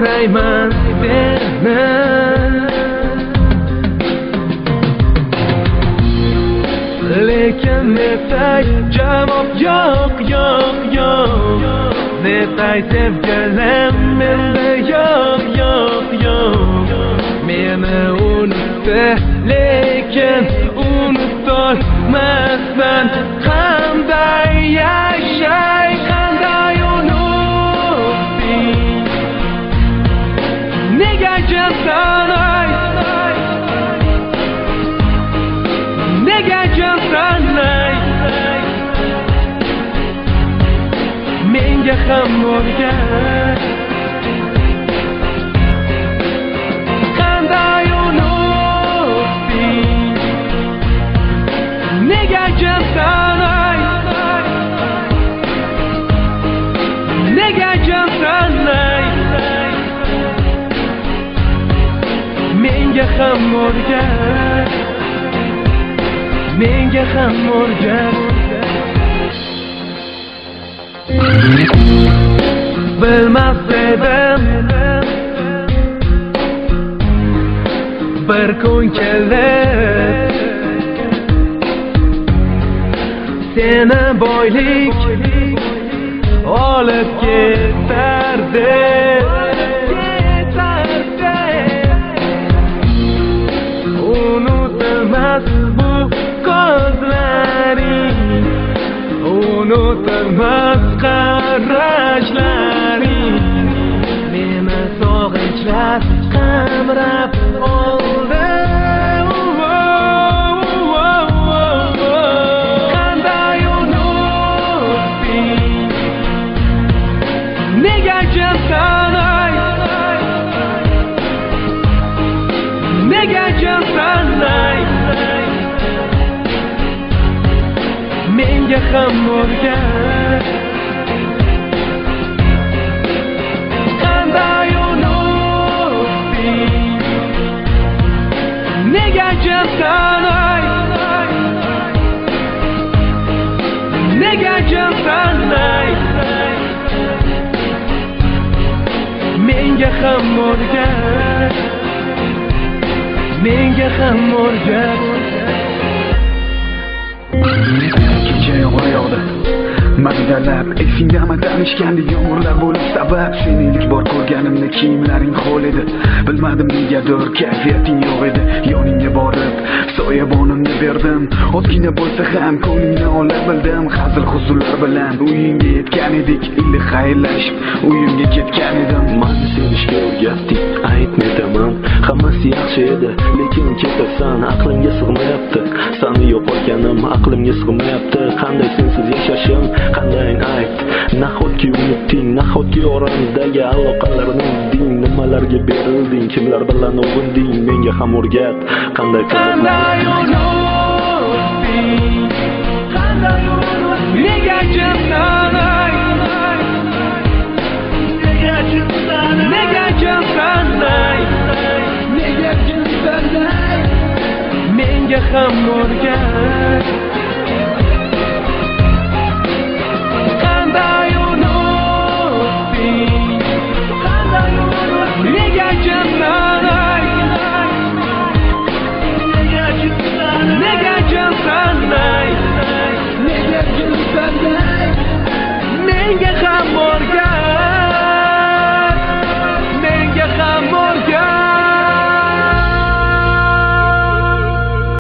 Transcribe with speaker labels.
Speaker 1: so'rayman seni, lekin nesay javob yo'q, yo'q, yo'q. Nesay sevgilim menda yo'q, yo'q, yo'q. Meni unutdi, lekin unutolmasman. Qanday yashay, qanday unutding? Nega jansan ay, nega jansan ay? Menga ham o'rgat, qanday unutding? Nega jansan ay, nega jansan ay? Menga ham o'rgat, menga ham o'rgat. Bilmas edim bir kun kelib seni boylik olib ketardi. Unutmas bu ko'zlaring, unutmas qarashlaring. Meni sog'inchlar qamrab oldi. Qanday unutding? Nega jansan ay, nega jansan ay? Menga ham o'rgat, qanday unutding? Nega jansan ay, nega jansan ay? Menga ham o'rgat, menga ham o'rgat.
Speaker 2: Kecha yomg'ir yog'di, magdalab esingdami tanishgandek yomg'irlar bo'lib sabab. Seni ilk bor ko'rganimda kiyimlaring ho'l edi. Bilmadim negadir kayfiyating yo'q edi. Yoningga borib soyabonimni berdim, ozgina bo'lsa ham ko'nglingni ola bildim. Hazil huzurlar bilan uyingga yetgan edik, iliq xayrlashib uyimga ketgan edim.
Speaker 3: Mani sevishga o'rgatding, aytmayman, hammasi yaxshi edi, lekin ketasan, aqlimga sig'mayapti. Seni yo'qotganim aqlimga sig'mayapti. Qanday sensiz yashashim, qanday ayt? Nahotki unutding, nahotki oramizdagi aloqalarni uzding? Nimalarga berilding, kimlar bilan o'g'inding? Menga ham o'rgat, qanday
Speaker 1: unutding? Qanday unutding? Nega jansan ay, nega jansan ay? Nega jansan ay, nega jansan ay? Menga ham o'rgat,